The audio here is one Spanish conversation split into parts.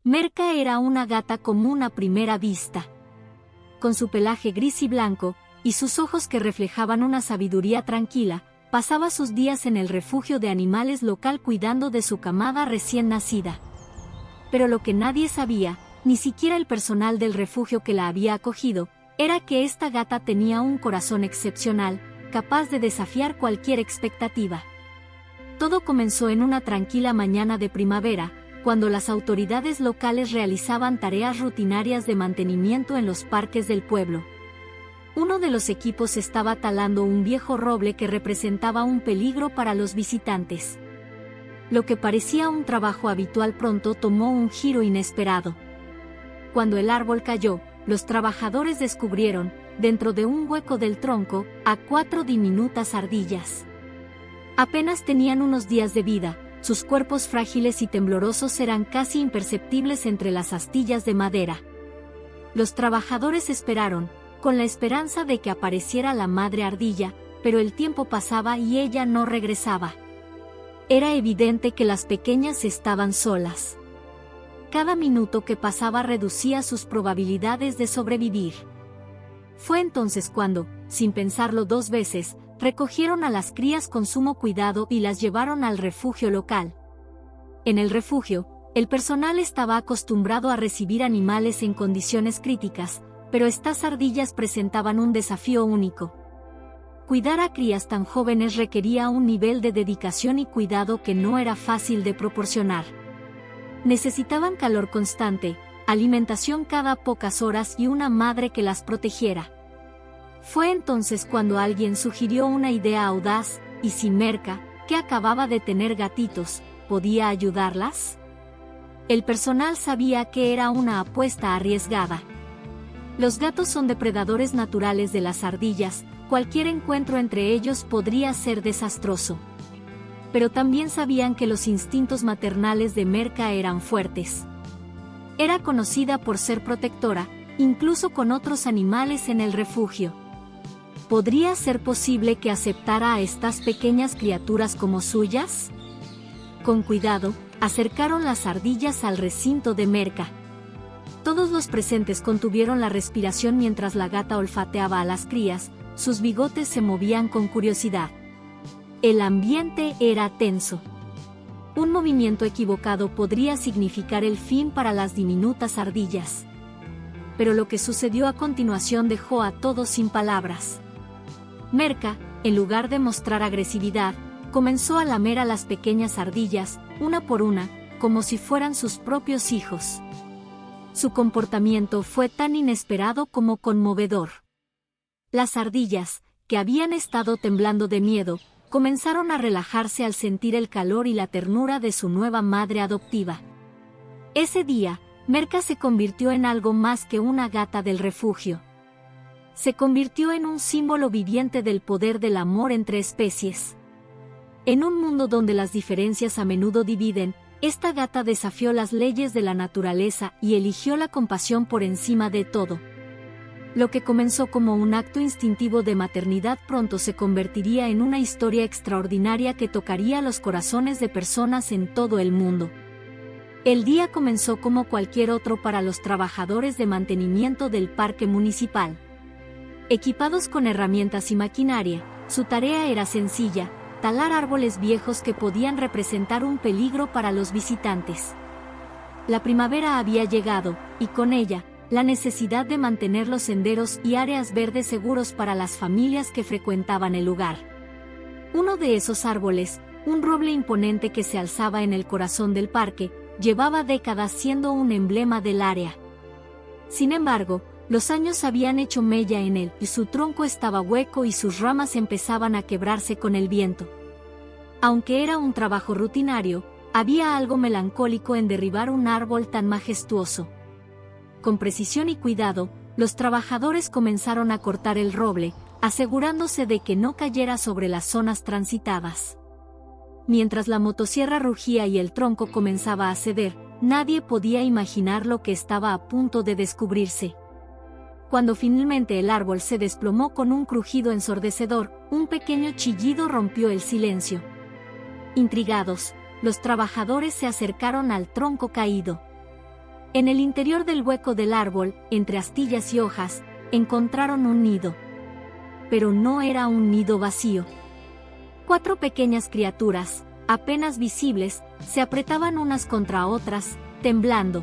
Merca era una gata común a primera vista. Con su pelaje gris y blanco, y sus ojos que reflejaban una sabiduría tranquila, pasaba sus días en el refugio de animales local cuidando de su camada recién nacida. Pero lo que nadie sabía, ni siquiera el personal del refugio que la había acogido, era que esta gata tenía un corazón excepcional, capaz de desafiar cualquier expectativa. Todo comenzó en una tranquila mañana de primavera, cuando las autoridades locales realizaban tareas rutinarias de mantenimiento en los parques del pueblo. Uno de los equipos estaba talando un viejo roble que representaba un peligro para los visitantes. Lo que parecía un trabajo habitual pronto tomó un giro inesperado. Cuando el árbol cayó, los trabajadores descubrieron, dentro de un hueco del tronco, a 4 diminutas ardillas. Apenas tenían unos días de vida, sus cuerpos frágiles y temblorosos eran casi imperceptibles entre las astillas de madera. Los trabajadores esperaron, con la esperanza de que apareciera la madre ardilla, pero el tiempo pasaba y ella no regresaba. Era evidente que las pequeñas estaban solas. Cada minuto que pasaba reducía sus probabilidades de sobrevivir. Fue entonces cuando, sin pensarlo 2 veces, recogieron a las crías con sumo cuidado y las llevaron al refugio local. En el refugio, el personal estaba acostumbrado a recibir animales en condiciones críticas, pero estas ardillas presentaban un desafío único. Cuidar a crías tan jóvenes requería un nivel de dedicación y cuidado que no era fácil de proporcionar. Necesitaban calor constante, alimentación cada pocas horas y una madre que las protegiera. Fue entonces cuando alguien sugirió una idea audaz, ¿y si Merca, que acababa de tener gatitos, podía ayudarlas? El personal sabía que era una apuesta arriesgada. Los gatos son depredadores naturales de las ardillas, cualquier encuentro entre ellos podría ser desastroso. Pero también sabían que los instintos maternales de Merca eran fuertes. Era conocida por ser protectora, incluso con otros animales en el refugio. ¿Podría ser posible que aceptara a estas pequeñas criaturas como suyas? Con cuidado, acercaron las ardillas al recinto de Merca. Todos los presentes contuvieron la respiración mientras la gata olfateaba a las crías, sus bigotes se movían con curiosidad. El ambiente era tenso. Un movimiento equivocado podría significar el fin para las diminutas ardillas. Pero lo que sucedió a continuación dejó a todos sin palabras. Merca, en lugar de mostrar agresividad, comenzó a lamer a las pequeñas ardillas, una por una, como si fueran sus propios hijos. Su comportamiento fue tan inesperado como conmovedor. Las ardillas, que habían estado temblando de miedo, comenzaron a relajarse al sentir el calor y la ternura de su nueva madre adoptiva. Ese día, Merca se convirtió en algo más que una gata del refugio. Se convirtió en un símbolo viviente del poder del amor entre especies. En un mundo donde las diferencias a menudo dividen, esta gata desafió las leyes de la naturaleza y eligió la compasión por encima de todo. Lo que comenzó como un acto instintivo de maternidad pronto se convertiría en una historia extraordinaria que tocaría los corazones de personas en todo el mundo. El día comenzó como cualquier otro para los trabajadores de mantenimiento del parque municipal. Equipados con herramientas y maquinaria, su tarea era sencilla: talar árboles viejos que podían representar un peligro para los visitantes. La primavera había llegado, y con ella, la necesidad de mantener los senderos y áreas verdes seguros para las familias que frecuentaban el lugar. Uno de esos árboles, un roble imponente que se alzaba en el corazón del parque, llevaba décadas siendo un emblema del área. Sin embargo, los años habían hecho mella en él y su tronco estaba hueco y sus ramas empezaban a quebrarse con el viento. Aunque era un trabajo rutinario, había algo melancólico en derribar un árbol tan majestuoso. Con precisión y cuidado, los trabajadores comenzaron a cortar el roble, asegurándose de que no cayera sobre las zonas transitadas. Mientras la motosierra rugía y el tronco comenzaba a ceder, nadie podía imaginar lo que estaba a punto de descubrirse. Cuando finalmente el árbol se desplomó con un crujido ensordecedor, un pequeño chillido rompió el silencio. Intrigados, los trabajadores se acercaron al tronco caído. En el interior del hueco del árbol, entre astillas y hojas, encontraron un nido. Pero no era un nido vacío. 4 pequeñas criaturas, apenas visibles, se apretaban unas contra otras, temblando.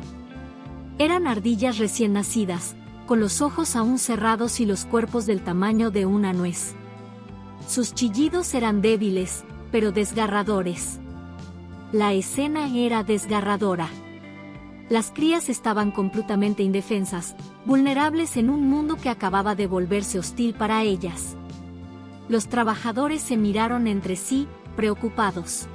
Eran ardillas recién nacidas, con los ojos aún cerrados y los cuerpos del tamaño de una nuez. Sus chillidos eran débiles, pero desgarradores. La escena era desgarradora. Las crías estaban completamente indefensas, vulnerables en un mundo que acababa de volverse hostil para ellas. Los trabajadores se miraron entre sí, preocupados.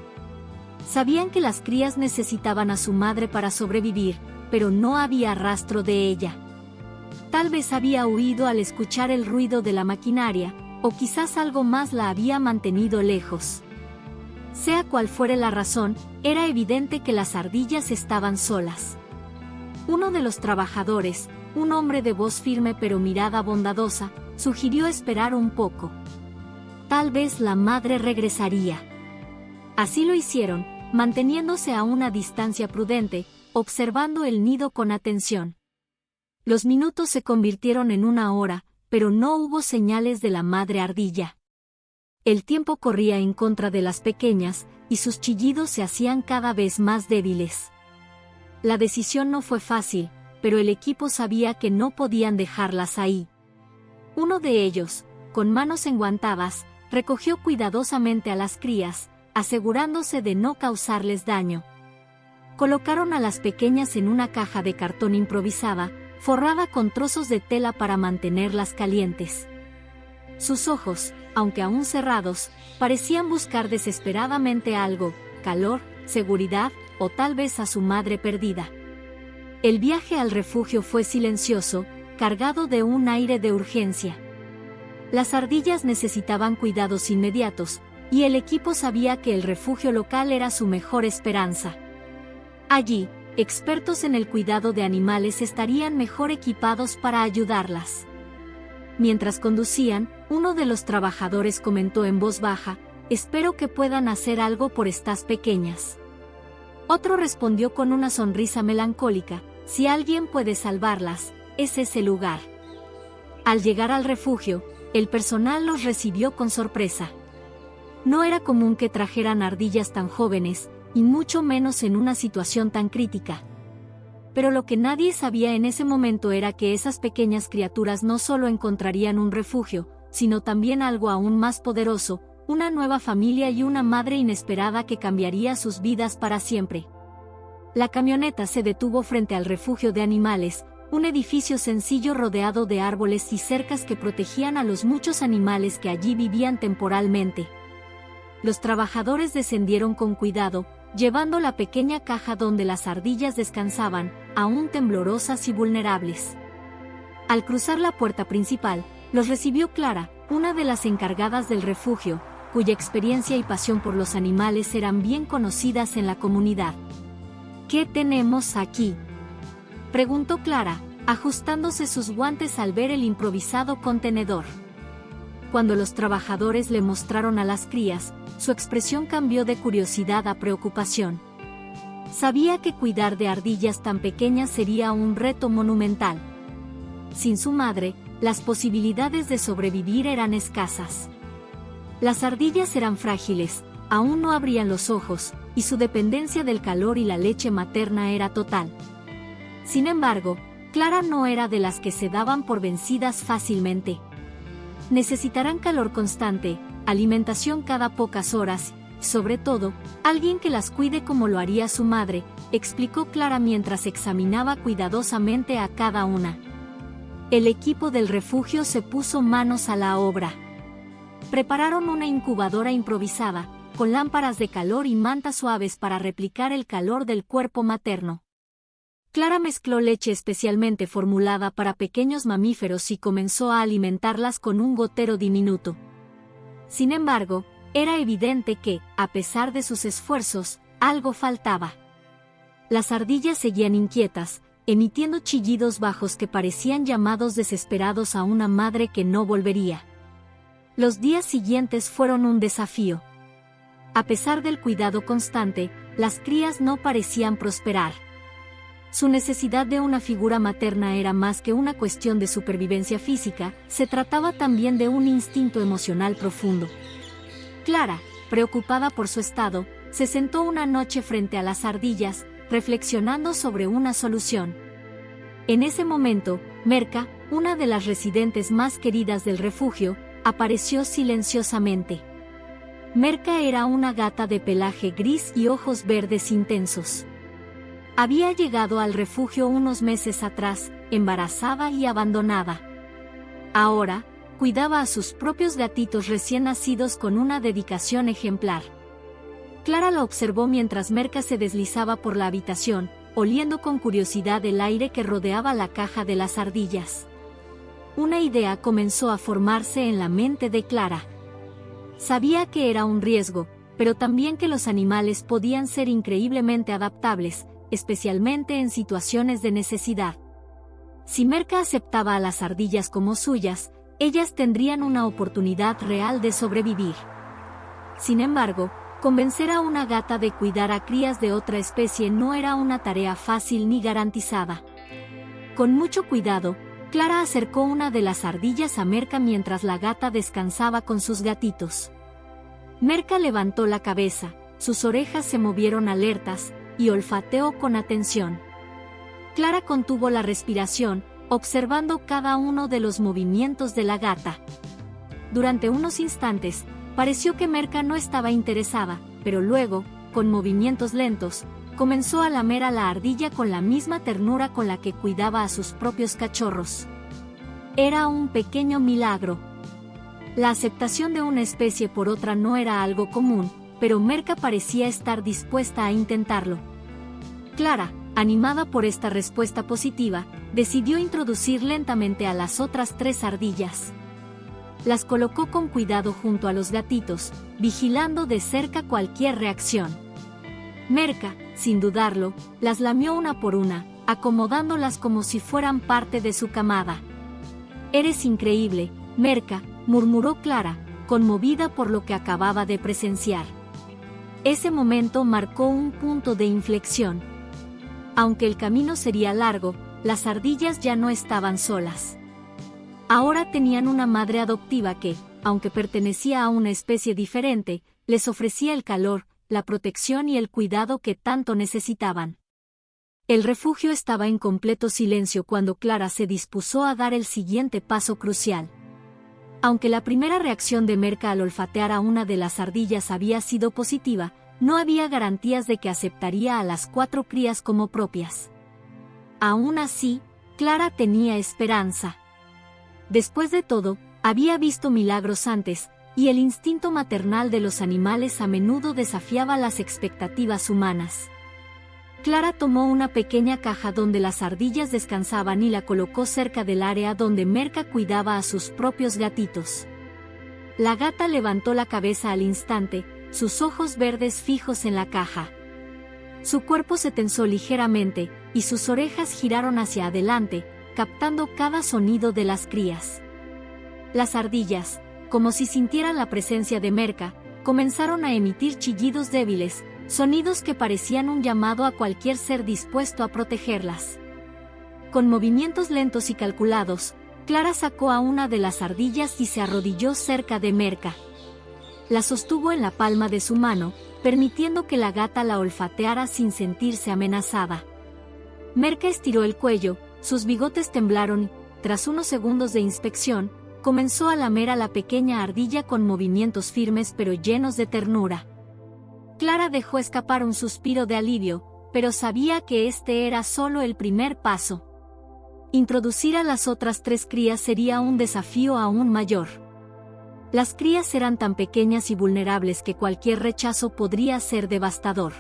Sabían que las crías necesitaban a su madre para sobrevivir, pero no había rastro de ella. Tal vez había huido al escuchar el ruido de la maquinaria, o quizás algo más la había mantenido lejos. Sea cual fuere la razón, era evidente que las ardillas estaban solas. Uno de los trabajadores, un hombre de voz firme pero mirada bondadosa, sugirió esperar un poco. Tal vez la madre regresaría. Así lo hicieron, manteniéndose a una distancia prudente, observando el nido con atención. Los minutos se convirtieron en una hora, pero no hubo señales de la madre ardilla. El tiempo corría en contra de las pequeñas, y sus chillidos se hacían cada vez más débiles. La decisión no fue fácil, pero el equipo sabía que no podían dejarlas ahí. Uno de ellos, con manos enguantadas, recogió cuidadosamente a las crías, asegurándose de no causarles daño. Colocaron a las pequeñas en una caja de cartón improvisada, forrada con trozos de tela para mantenerlas calientes. Sus ojos, aunque aún cerrados, parecían buscar desesperadamente algo: calor, seguridad, o tal vez a su madre perdida. El viaje al refugio fue silencioso, cargado de un aire de urgencia. Las ardillas necesitaban cuidados inmediatos, y el equipo sabía que el refugio local era su mejor esperanza. Allí, expertos en el cuidado de animales estarían mejor equipados para ayudarlas. Mientras conducían, uno de los trabajadores comentó en voz baja: «Espero que puedan hacer algo por estas pequeñas». Otro respondió con una sonrisa melancólica: «Si alguien puede salvarlas, es ese lugar». Al llegar al refugio, el personal los recibió con sorpresa. No era común que trajeran ardillas tan jóvenes, y mucho menos en una situación tan crítica. Pero lo que nadie sabía en ese momento era que esas pequeñas criaturas no solo encontrarían un refugio, sino también algo aún más poderoso: una nueva familia y una madre inesperada que cambiaría sus vidas para siempre. La camioneta se detuvo frente al refugio de animales, un edificio sencillo rodeado de árboles y cercas que protegían a los muchos animales que allí vivían temporalmente. Los trabajadores descendieron con cuidado, llevando la pequeña caja donde las ardillas descansaban, aún temblorosas y vulnerables. Al cruzar la puerta principal, los recibió Clara, una de las encargadas del refugio, cuya experiencia y pasión por los animales eran bien conocidas en la comunidad. «¿Qué tenemos aquí?», preguntó Clara, ajustándose sus guantes al ver el improvisado contenedor. Cuando los trabajadores le mostraron a las crías, su expresión cambió de curiosidad a preocupación. Sabía que cuidar de ardillas tan pequeñas sería un reto monumental. Sin su madre, las posibilidades de sobrevivir eran escasas. Las ardillas eran frágiles, aún no abrían los ojos, y su dependencia del calor y la leche materna era total. Sin embargo, Clara no era de las que se daban por vencidas fácilmente. Necesitarán calor constante, alimentación cada pocas horas, y sobre todo, alguien que las cuide como lo haría su madre, explicó Clara mientras examinaba cuidadosamente a cada una. El equipo del refugio se puso manos a la obra. Prepararon una incubadora improvisada, con lámparas de calor y mantas suaves para replicar el calor del cuerpo materno. Clara mezcló leche especialmente formulada para pequeños mamíferos y comenzó a alimentarlas con un gotero diminuto. Sin embargo, era evidente que, a pesar de sus esfuerzos, algo faltaba. Las ardillas seguían inquietas, emitiendo chillidos bajos que parecían llamados desesperados a una madre que no volvería. Los días siguientes fueron un desafío. A pesar del cuidado constante, las crías no parecían prosperar. su necesidad de una figura materna era más que una cuestión de supervivencia física, se trataba también de un instinto emocional profundo. Clara, preocupada por su estado, se sentó una noche frente a las ardillas, reflexionando sobre una solución. En ese momento, Merca, una de las residentes más queridas del refugio, apareció silenciosamente. Merca era una gata de pelaje gris y ojos verdes intensos. Había llegado al refugio unos meses atrás, embarazada y abandonada. Ahora, cuidaba a sus propios gatitos recién nacidos con una dedicación ejemplar. Clara la observó mientras Merca se deslizaba por la habitación, oliendo con curiosidad el aire que rodeaba la caja de las ardillas. Una idea comenzó a formarse en la mente de Clara. Sabía que era un riesgo, pero también que los animales podían ser increíblemente adaptables, especialmente en situaciones de necesidad. Si Merca aceptaba a las ardillas como suyas, ellas tendrían una oportunidad real de sobrevivir. Sin embargo, convencer a una gata de cuidar a crías de otra especie no era una tarea fácil ni garantizada. Con mucho cuidado, Clara acercó una de las ardillas a Merca mientras la gata descansaba con sus gatitos. Merca levantó la cabeza, sus orejas se movieron alertas, y olfateó con atención. Clara contuvo la respiración, observando cada uno de los movimientos de la gata. Durante unos instantes, pareció que Merca no estaba interesada, pero luego, con movimientos lentos, comenzó a lamer a la ardilla con la misma ternura con la que cuidaba a sus propios cachorros. Era un pequeño milagro. La aceptación de una especie por otra no era algo común, pero Merca parecía estar dispuesta a intentarlo. Clara, animada por esta respuesta positiva, decidió introducir lentamente a las otras 3 ardillas. Las colocó con cuidado junto a los gatitos, vigilando de cerca cualquier reacción. Merca, sin dudarlo, las lamió una por una, acomodándolas como si fueran parte de su camada. «Eres increíble, Merca», murmuró Clara, conmovida por lo que acababa de presenciar. Ese momento marcó un punto de inflexión. Aunque el camino sería largo, las ardillas ya no estaban solas. Ahora tenían una madre adoptiva que, aunque pertenecía a una especie diferente, les ofrecía el calor, la protección y el cuidado que tanto necesitaban. El refugio estaba en completo silencio cuando Clara se dispuso a dar el siguiente paso crucial. Aunque la primera reacción de Merca al olfatear a una de las ardillas había sido positiva, no había garantías de que aceptaría a las 4 crías como propias. Aún así, Clara tenía esperanza. Después de todo, había visto milagros antes, y el instinto maternal de los animales a menudo desafiaba las expectativas humanas. Clara tomó una pequeña caja donde las ardillas descansaban y la colocó cerca del área donde Merca cuidaba a sus propios gatitos. La gata levantó la cabeza al instante, sus ojos verdes fijos en la caja. Su cuerpo se tensó ligeramente, y sus orejas giraron hacia adelante, captando cada sonido de las crías. Las ardillas, como si sintieran la presencia de Merca, comenzaron a emitir chillidos débiles, sonidos que parecían un llamado a cualquier ser dispuesto a protegerlas. Con movimientos lentos y calculados, Clara sacó a una de las ardillas y se arrodilló cerca de Merca. La sostuvo en la palma de su mano, permitiendo que la gata la olfateara sin sentirse amenazada. Merca estiró el cuello, sus bigotes temblaron y, tras unos segundos de inspección, comenzó a lamer a la pequeña ardilla con movimientos firmes pero llenos de ternura. Clara dejó escapar un suspiro de alivio, pero sabía que este era solo el primer paso. Introducir a las otras 3 crías sería un desafío aún mayor. Las crías eran tan pequeñas y vulnerables que cualquier rechazo podría ser devastador.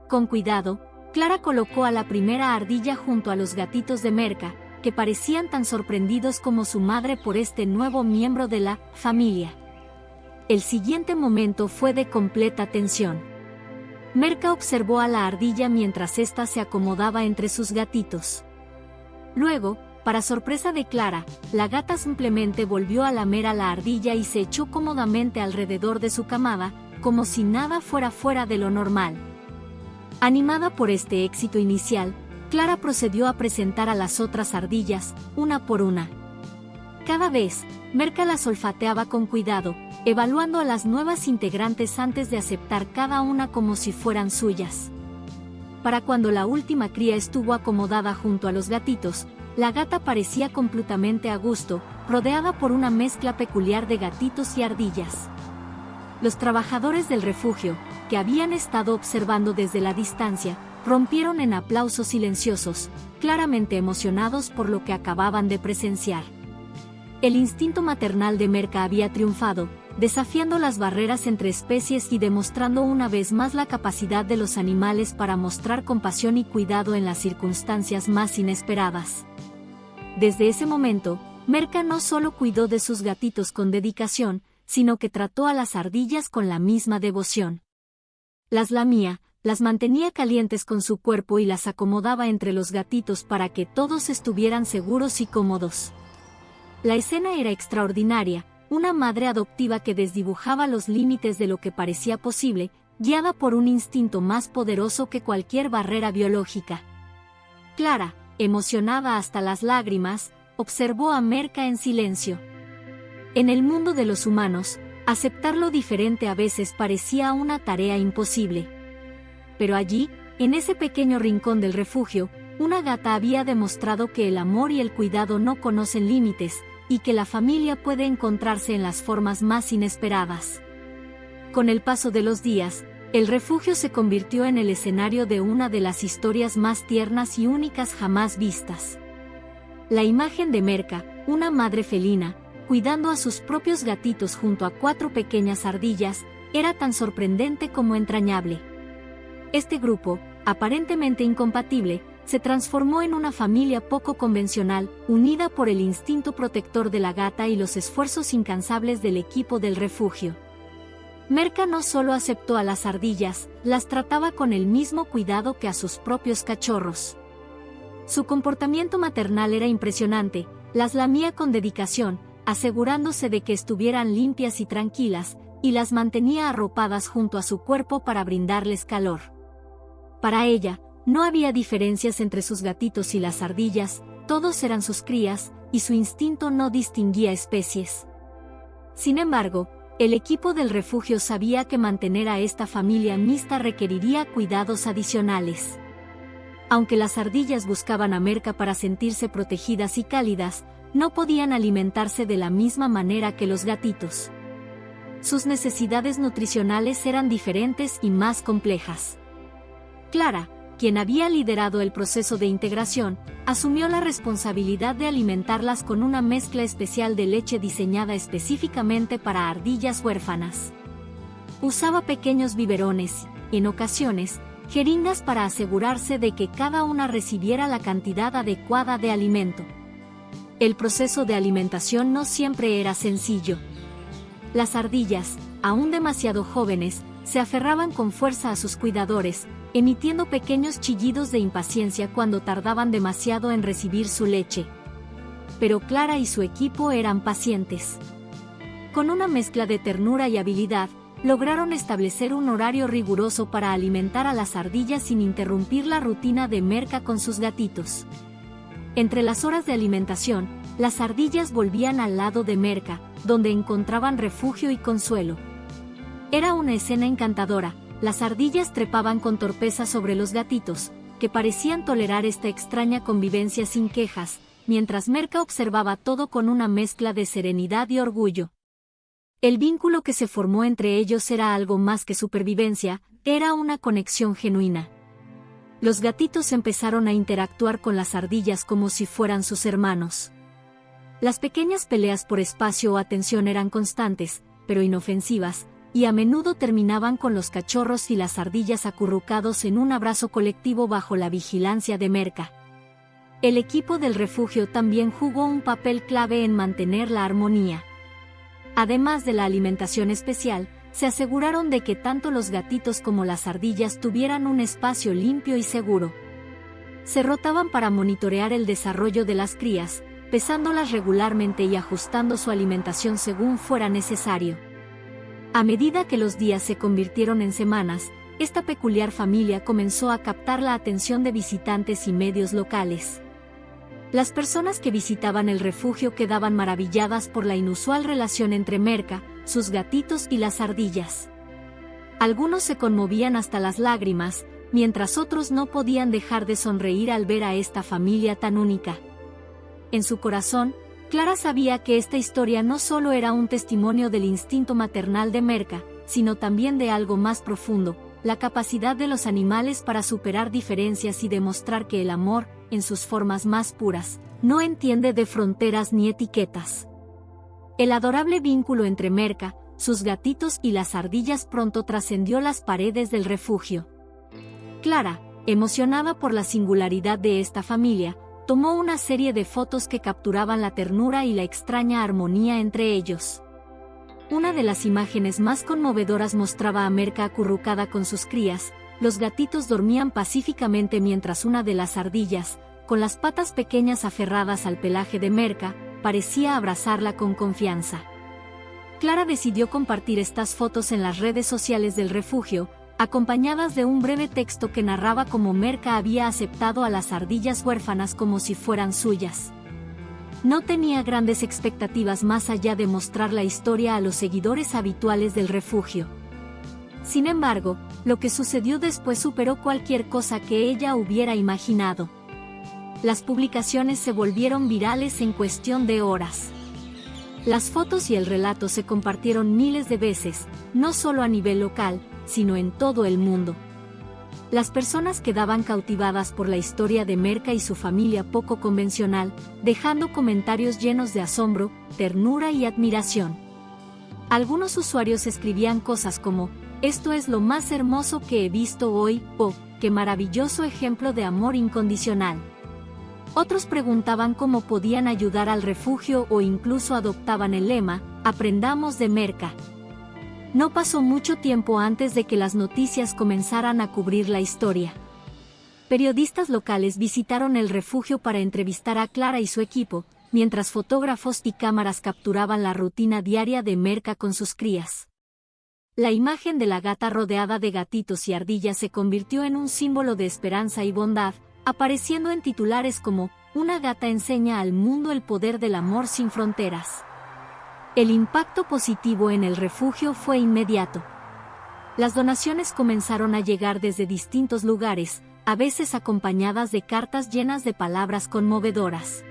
Con cuidado, Clara colocó a la primera ardilla junto a los gatitos de Merca, que parecían tan sorprendidos como su madre por este nuevo miembro de la familia. El siguiente momento fue de completa tensión. Merca observó a la ardilla mientras ésta se acomodaba entre sus gatitos. Luego, para sorpresa de Clara, la gata simplemente volvió a lamer a la ardilla y se echó cómodamente alrededor de su camada, como si nada fuera fuera de lo normal. Animada por este éxito inicial, Clara procedió a presentar a las otras ardillas, una por una. Cada vez, Merca las olfateaba con cuidado, evaluando a las nuevas integrantes antes de aceptar cada una como si fueran suyas. Para cuando la última cría estuvo acomodada junto a los gatitos, la gata parecía completamente a gusto, rodeada por una mezcla peculiar de gatitos y ardillas. Los trabajadores del refugio, que habían estado observando desde la distancia, rompieron en aplausos silenciosos, claramente emocionados por lo que acababan de presenciar. El instinto maternal de Merca había triunfado, desafiando las barreras entre especies y demostrando una vez más la capacidad de los animales para mostrar compasión y cuidado en las circunstancias más inesperadas. Desde ese momento, Merca no solo cuidó de sus gatitos con dedicación, sino que trató a las ardillas con la misma devoción. Las lamía, las mantenía calientes con su cuerpo y las acomodaba entre los gatitos para que todos estuvieran seguros y cómodos. La escena era extraordinaria, una madre adoptiva que desdibujaba los límites de lo que parecía posible, guiada por un instinto más poderoso que cualquier barrera biológica. Clara, emocionada hasta las lágrimas, observó a Merca en silencio. En el mundo de los humanos, aceptar lo diferente a veces parecía una tarea imposible. Pero allí, en ese pequeño rincón del refugio, una gata había demostrado que el amor y el cuidado no conocen límites, y que la familia puede encontrarse en las formas más inesperadas. Con el paso de los días, el refugio se convirtió en el escenario de una de las historias más tiernas y únicas jamás vistas. La imagen de Merca, una madre felina, cuidando a sus propios gatitos junto a 4 pequeñas ardillas, era tan sorprendente como entrañable. Este grupo, aparentemente incompatible, se transformó en una familia poco convencional, unida por el instinto protector de la gata y los esfuerzos incansables del equipo del refugio. Merca no solo aceptó a las ardillas, las trataba con el mismo cuidado que a sus propios cachorros. Su comportamiento maternal era impresionante, las lamía con dedicación, asegurándose de que estuvieran limpias y tranquilas, y las mantenía arropadas junto a su cuerpo para brindarles calor. Para ella, no había diferencias entre sus gatitos y las ardillas, todos eran sus crías, y su instinto no distinguía especies. Sin embargo, el equipo del refugio sabía que mantener a esta familia mixta requeriría cuidados adicionales. Aunque las ardillas buscaban a Merca para sentirse protegidas y cálidas, no podían alimentarse de la misma manera que los gatitos. Sus necesidades nutricionales eran diferentes y más complejas. Clara, quien había liderado el proceso de integración, asumió la responsabilidad de alimentarlas con una mezcla especial de leche diseñada específicamente para ardillas huérfanas. Usaba pequeños biberones, en ocasiones, jeringas para asegurarse de que cada una recibiera la cantidad adecuada de alimento. El proceso de alimentación no siempre era sencillo. Las ardillas, aún demasiado jóvenes, se aferraban con fuerza a sus cuidadores, emitiendo pequeños chillidos de impaciencia cuando tardaban demasiado en recibir su leche. Pero Clara y su equipo eran pacientes. Con una mezcla de ternura y habilidad, lograron establecer un horario riguroso para alimentar a las ardillas sin interrumpir la rutina de Merca con sus gatitos. Entre las horas de alimentación, las ardillas volvían al lado de Merca, donde encontraban refugio y consuelo. Era una escena encantadora. Las ardillas trepaban con torpeza sobre los gatitos, que parecían tolerar esta extraña convivencia sin quejas, mientras Merca observaba todo con una mezcla de serenidad y orgullo. El vínculo que se formó entre ellos era algo más que supervivencia, era una conexión genuina. Los gatitos empezaron a interactuar con las ardillas como si fueran sus hermanos. Las pequeñas peleas por espacio o atención eran constantes, pero inofensivas, y a menudo terminaban con los cachorros y las ardillas acurrucados en un abrazo colectivo bajo la vigilancia de Merca. El equipo del refugio también jugó un papel clave en mantener la armonía. Además de la alimentación especial, se aseguraron de que tanto los gatitos como las ardillas tuvieran un espacio limpio y seguro. Se rotaban para monitorear el desarrollo de las crías, pesándolas regularmente y ajustando su alimentación según fuera necesario. A medida que los días se convirtieron en semanas, esta peculiar familia comenzó a captar la atención de visitantes y medios locales. Las personas que visitaban el refugio quedaban maravilladas por la inusual relación entre Merca, sus gatitos y las ardillas. Algunos se conmovían hasta las lágrimas, mientras otros no podían dejar de sonreír al ver a esta familia tan única. En su corazón, Clara sabía que esta historia no solo era un testimonio del instinto maternal de Merca, sino también de algo más profundo, la capacidad de los animales para superar diferencias y demostrar que el amor, en sus formas más puras, no entiende de fronteras ni etiquetas. El adorable vínculo entre Merca, sus gatitos y las ardillas pronto trascendió las paredes del refugio. Clara, emocionada por la singularidad de esta familia, tomó una serie de fotos que capturaban la ternura y la extraña armonía entre ellos. Una de las imágenes más conmovedoras mostraba a Merca acurrucada con sus crías. Los gatitos dormían pacíficamente mientras una de las ardillas, con las patas pequeñas aferradas al pelaje de Merca, parecía abrazarla con confianza. Clara decidió compartir estas fotos en las redes sociales del refugio, acompañadas de un breve texto que narraba cómo Merca había aceptado a las ardillas huérfanas como si fueran suyas. No tenía grandes expectativas más allá de mostrar la historia a los seguidores habituales del refugio. Sin embargo, lo que sucedió después superó cualquier cosa que ella hubiera imaginado. Las publicaciones se volvieron virales en cuestión de horas. Las fotos y el relato se compartieron miles de veces, no solo a nivel local, sino en todo el mundo. Las personas quedaban cautivadas por la historia de Merca y su familia poco convencional, dejando comentarios llenos de asombro, ternura y admiración. Algunos usuarios escribían cosas como: "Esto es lo más hermoso que he visto hoy", o "qué maravilloso ejemplo de amor incondicional". Otros preguntaban cómo podían ayudar al refugio o incluso adoptaban el lema: "Aprendamos de Merca". No pasó mucho tiempo antes de que las noticias comenzaran a cubrir la historia. Periodistas locales visitaron el refugio para entrevistar a Clara y su equipo, mientras fotógrafos y cámaras capturaban la rutina diaria de Merca con sus crías. La imagen de la gata rodeada de gatitos y ardillas se convirtió en un símbolo de esperanza y bondad, apareciendo en titulares como: "Una gata enseña al mundo el poder del amor sin fronteras". El impacto positivo en el refugio fue inmediato. Las donaciones comenzaron a llegar desde distintos lugares, a veces acompañadas de cartas llenas de palabras conmovedoras.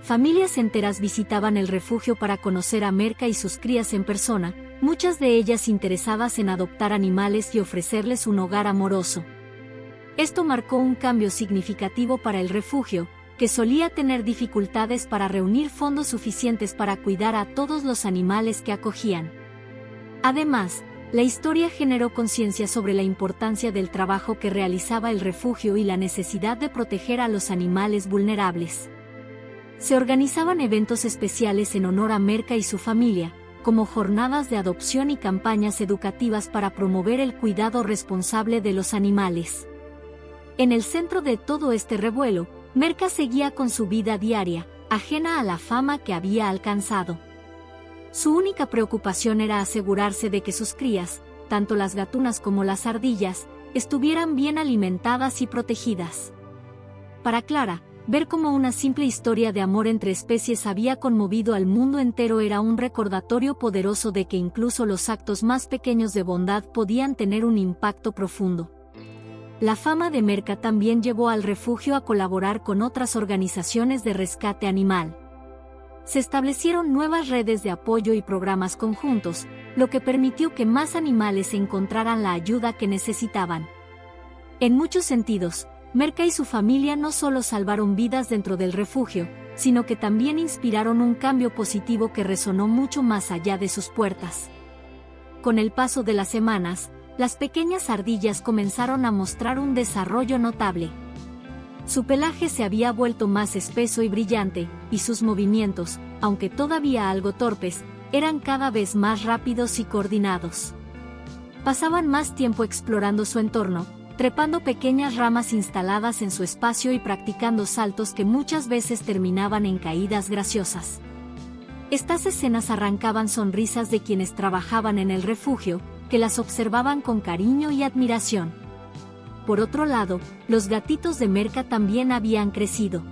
Familias enteras visitaban el refugio para conocer a Merca y sus crías en persona, muchas de ellas interesadas en adoptar animales y ofrecerles un hogar amoroso. Esto marcó un cambio significativo para el refugio, que solía tener dificultades para reunir fondos suficientes para cuidar a todos los animales que acogían. Además, la historia generó conciencia sobre la importancia del trabajo que realizaba el refugio y la necesidad de proteger a los animales vulnerables. Se organizaban eventos especiales en honor a Merca y su familia, como jornadas de adopción y campañas educativas para promover el cuidado responsable de los animales. En el centro de todo este revuelo, Merca seguía con su vida diaria, ajena a la fama que había alcanzado. Su única preocupación era asegurarse de que sus crías, tanto las gatunas como las ardillas, estuvieran bien alimentadas y protegidas. Para Clara, ver cómo una simple historia de amor entre especies había conmovido al mundo entero era un recordatorio poderoso de que incluso los actos más pequeños de bondad podían tener un impacto profundo. La fama de Merca también llevó al refugio a colaborar con otras organizaciones de rescate animal. Se establecieron nuevas redes de apoyo y programas conjuntos, lo que permitió que más animales encontraran la ayuda que necesitaban. En muchos sentidos, Merca y su familia no solo salvaron vidas dentro del refugio, sino que también inspiraron un cambio positivo que resonó mucho más allá de sus puertas. Con el paso de las semanas, las pequeñas ardillas comenzaron a mostrar un desarrollo notable. Su pelaje se había vuelto más espeso y brillante, y sus movimientos, aunque todavía algo torpes, eran cada vez más rápidos y coordinados. Pasaban más tiempo explorando su entorno, trepando pequeñas ramas instaladas en su espacio y practicando saltos que muchas veces terminaban en caídas graciosas. Estas escenas arrancaban sonrisas de quienes trabajaban en el refugio, que las observaban con cariño y admiración. Por otro lado, los gatitos de Merca también habían crecido.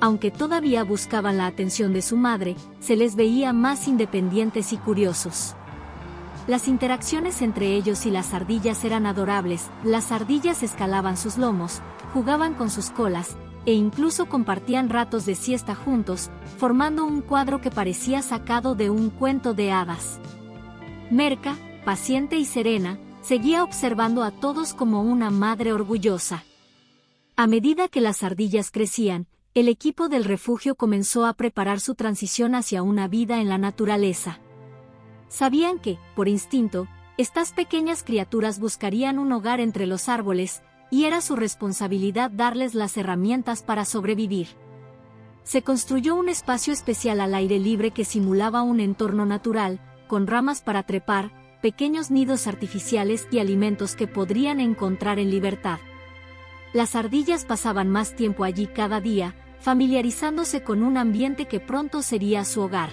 Aunque todavía buscaban la atención de su madre, se les veía más independientes y curiosos. Las interacciones entre ellos y las ardillas eran adorables. Las ardillas escalaban sus lomos, jugaban con sus colas, e incluso compartían ratos de siesta juntos, formando un cuadro que parecía sacado de un cuento de hadas. Merca, paciente y serena, seguía observando a todos como una madre orgullosa. A medida que las ardillas crecían, el equipo del refugio comenzó a preparar su transición hacia una vida en la naturaleza. Sabían que, por instinto, estas pequeñas criaturas buscarían un hogar entre los árboles, y era su responsabilidad darles las herramientas para sobrevivir. Se construyó un espacio especial al aire libre que simulaba un entorno natural, con ramas para trepar, pequeños nidos artificiales y alimentos que podrían encontrar en libertad. Las ardillas pasaban más tiempo allí cada día, familiarizándose con un ambiente que pronto sería su hogar.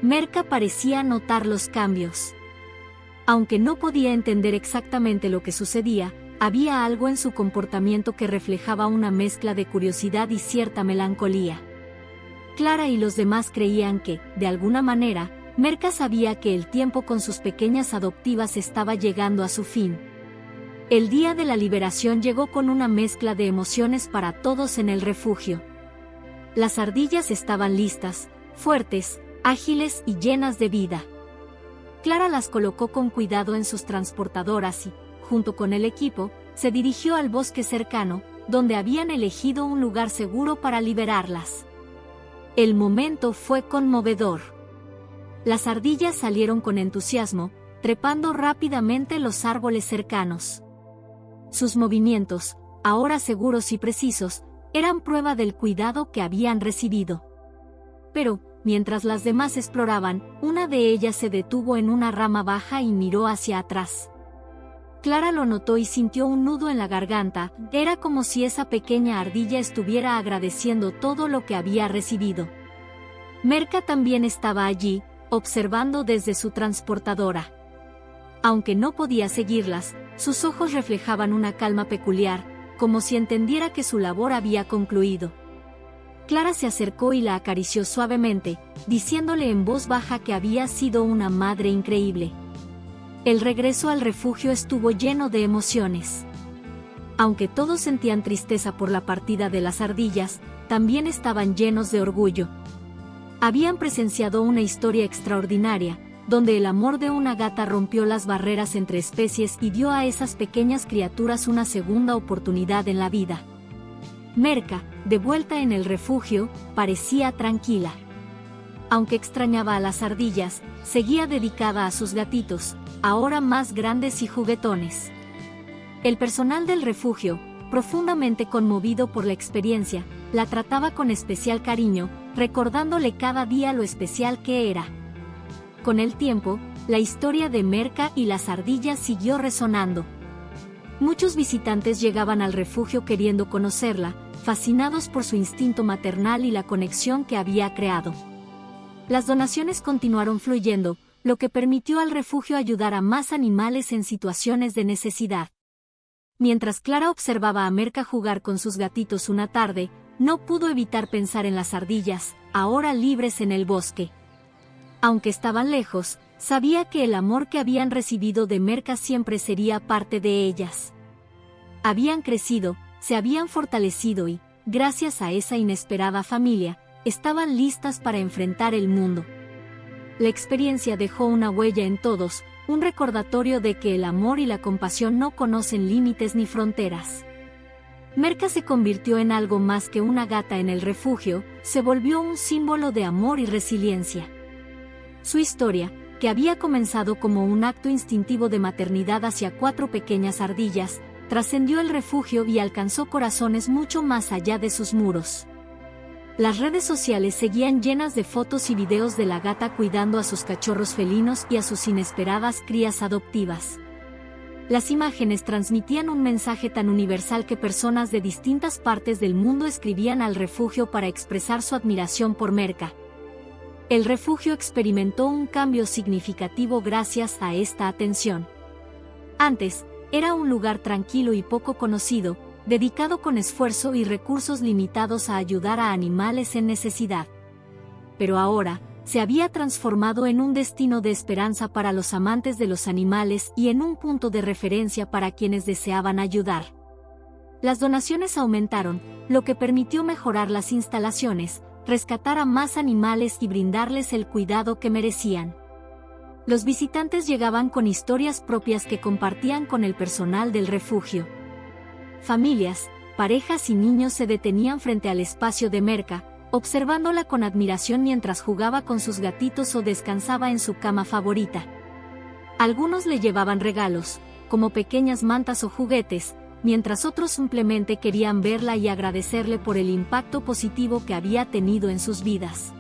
Merca parecía notar los cambios. Aunque no podía entender exactamente lo que sucedía, había algo en su comportamiento que reflejaba una mezcla de curiosidad y cierta melancolía. Clara y los demás creían que, de alguna manera, Merca sabía que el tiempo con sus pequeñas adoptivas estaba llegando a su fin. El día de la liberación llegó con una mezcla de emociones para todos en el refugio. Las ardillas estaban listas, fuertes, ágiles y llenas de vida. Clara las colocó con cuidado en sus transportadoras y, junto con el equipo, se dirigió al bosque cercano, donde habían elegido un lugar seguro para liberarlas. El momento fue conmovedor. Las ardillas salieron con entusiasmo, trepando rápidamente los árboles cercanos. Sus movimientos, ahora seguros y precisos, eran prueba del cuidado que habían recibido. Pero, mientras las demás exploraban, una de ellas se detuvo en una rama baja y miró hacia atrás. Clara lo notó y sintió un nudo en la garganta. Era como si esa pequeña ardilla estuviera agradeciendo todo lo que había recibido. Merca también estaba allí, observando desde su transportadora. Aunque no podía seguirlas, sus ojos reflejaban una calma peculiar, como si entendiera que su labor había concluido. Clara se acercó y la acarició suavemente, diciéndole en voz baja que había sido una madre increíble. El regreso al refugio estuvo lleno de emociones. Aunque todos sentían tristeza por la partida de las ardillas, también estaban llenos de orgullo. Habían presenciado una historia extraordinaria, donde el amor de una gata rompió las barreras entre especies y dio a esas pequeñas criaturas una segunda oportunidad en la vida. Merca, de vuelta en el refugio, parecía tranquila. Aunque extrañaba a las ardillas, seguía dedicada a sus gatitos, ahora más grandes y juguetones. El personal del refugio, profundamente conmovido por la experiencia, la trataba con especial cariño, recordándole cada día lo especial que era. Con el tiempo, la historia de Merca y las ardillas siguió resonando. Muchos visitantes llegaban al refugio queriendo conocerla, fascinados por su instinto maternal y la conexión que había creado. Las donaciones continuaron fluyendo, lo que permitió al refugio ayudar a más animales en situaciones de necesidad. Mientras Clara observaba a Merca jugar con sus gatitos una tarde, no pudo evitar pensar en las ardillas, ahora libres en el bosque. Aunque estaban lejos, sabía que el amor que habían recibido de Merca siempre sería parte de ellas. Habían crecido, se habían fortalecido y, gracias a esa inesperada familia, estaban listas para enfrentar el mundo. La experiencia dejó una huella en todos, un recordatorio de que el amor y la compasión no conocen límites ni fronteras. Merca se convirtió en algo más que una gata en el refugio, se volvió un símbolo de amor y resiliencia. Su historia, que había comenzado como un acto instintivo de maternidad hacia 4 pequeñas ardillas, trascendió el refugio y alcanzó corazones mucho más allá de sus muros. Las redes sociales seguían llenas de fotos y videos de la gata cuidando a sus cachorros felinos y a sus inesperadas crías adoptivas. Las imágenes transmitían un mensaje tan universal que personas de distintas partes del mundo escribían al refugio para expresar su admiración por Merca. El refugio experimentó un cambio significativo gracias a esta atención. Antes, era un lugar tranquilo y poco conocido, dedicado con esfuerzo y recursos limitados a ayudar a animales en necesidad. Pero ahora, se había transformado en un destino de esperanza para los amantes de los animales y en un punto de referencia para quienes deseaban ayudar. Las donaciones aumentaron, lo que permitió mejorar las instalaciones, rescatar a más animales y brindarles el cuidado que merecían. Los visitantes llegaban con historias propias que compartían con el personal del refugio. Familias, parejas y niños se detenían frente al espacio de Merca, observándola con admiración mientras jugaba con sus gatitos o descansaba en su cama favorita. Algunos le llevaban regalos, como pequeñas mantas o juguetes, mientras otros simplemente querían verla y agradecerle por el impacto positivo que había tenido en sus vidas.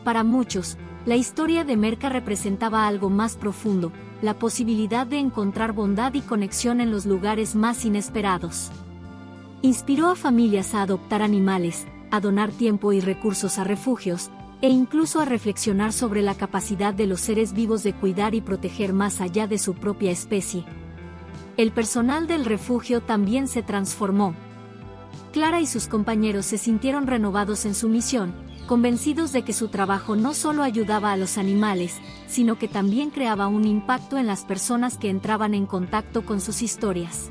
Para muchos, la historia de Merca representaba algo más profundo, la posibilidad de encontrar bondad y conexión en los lugares más inesperados. Inspiró a familias a adoptar animales, a donar tiempo y recursos a refugios, e incluso a reflexionar sobre la capacidad de los seres vivos de cuidar y proteger más allá de su propia especie. El personal del refugio también se transformó. Clara y sus compañeros se sintieron renovados en su misión, convencidos de que su trabajo no solo ayudaba a los animales, sino que también creaba un impacto en las personas que entraban en contacto con sus historias.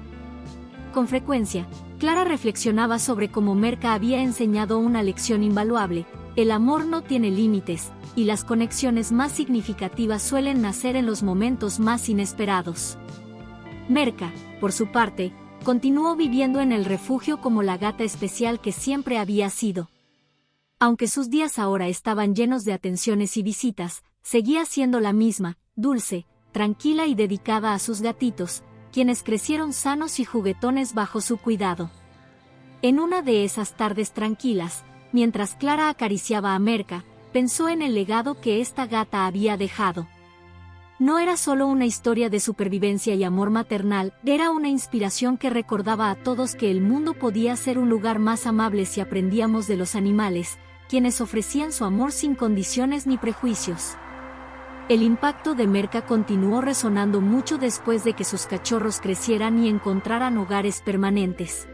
Con frecuencia, Clara reflexionaba sobre cómo Merca había enseñado una lección invaluable: el amor no tiene límites, y las conexiones más significativas suelen nacer en los momentos más inesperados. Merca, por su parte, continuó viviendo en el refugio como la gata especial que siempre había sido. Aunque sus días ahora estaban llenos de atenciones y visitas, seguía siendo la misma, dulce, tranquila y dedicada a sus gatitos, quienes crecieron sanos y juguetones bajo su cuidado. En una de esas tardes tranquilas, mientras Clara acariciaba a Merca, pensó en el legado que esta gata había dejado. No era solo una historia de supervivencia y amor maternal, era una inspiración que recordaba a todos que el mundo podía ser un lugar más amable si aprendíamos de los animales, quienes ofrecían su amor sin condiciones ni prejuicios. El impacto de Merca continuó resonando mucho después de que sus cachorros crecieran y encontraran hogares permanentes.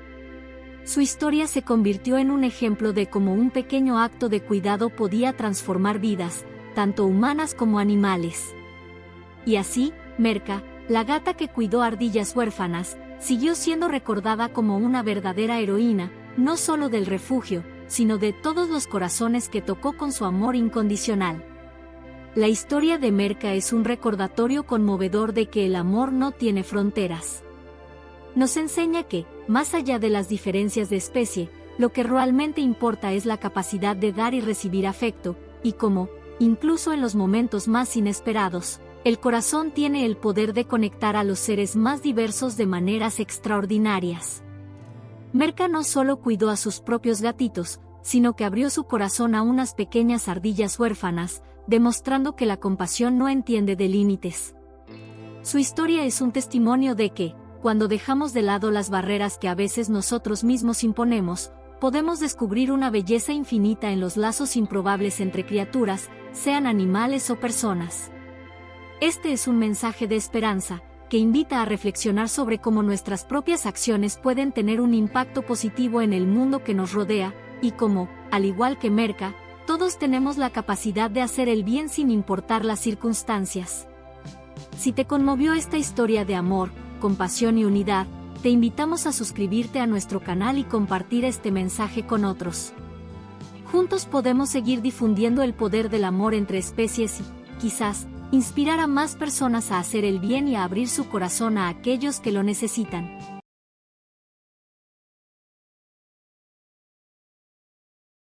Su historia se convirtió en un ejemplo de cómo un pequeño acto de cuidado podía transformar vidas, tanto humanas como animales. Y así, Merca, la gata que cuidó ardillas huérfanas, siguió siendo recordada como una verdadera heroína, no solo del refugio, sino de todos los corazones que tocó con su amor incondicional. La historia de Merca es un recordatorio conmovedor de que el amor no tiene fronteras. Nos enseña que, más allá de las diferencias de especie, lo que realmente importa es la capacidad de dar y recibir afecto, y cómo, incluso en los momentos más inesperados, el corazón tiene el poder de conectar a los seres más diversos de maneras extraordinarias. Merca no solo cuidó a sus propios gatitos, sino que abrió su corazón a unas pequeñas ardillas huérfanas, demostrando que la compasión no entiende de límites. Su historia es un testimonio de que, cuando dejamos de lado las barreras que a veces nosotros mismos imponemos, podemos descubrir una belleza infinita en los lazos improbables entre criaturas, sean animales o personas. Este es un mensaje de esperanza, que invita a reflexionar sobre cómo nuestras propias acciones pueden tener un impacto positivo en el mundo que nos rodea, y cómo, al igual que Merca, todos tenemos la capacidad de hacer el bien sin importar las circunstancias. Si te conmovió esta historia de amor, compasión y unidad, te invitamos a suscribirte a nuestro canal y compartir este mensaje con otros. Juntos podemos seguir difundiendo el poder del amor entre especies y, quizás, inspirar a más personas a hacer el bien y a abrir su corazón a aquellos que lo necesitan.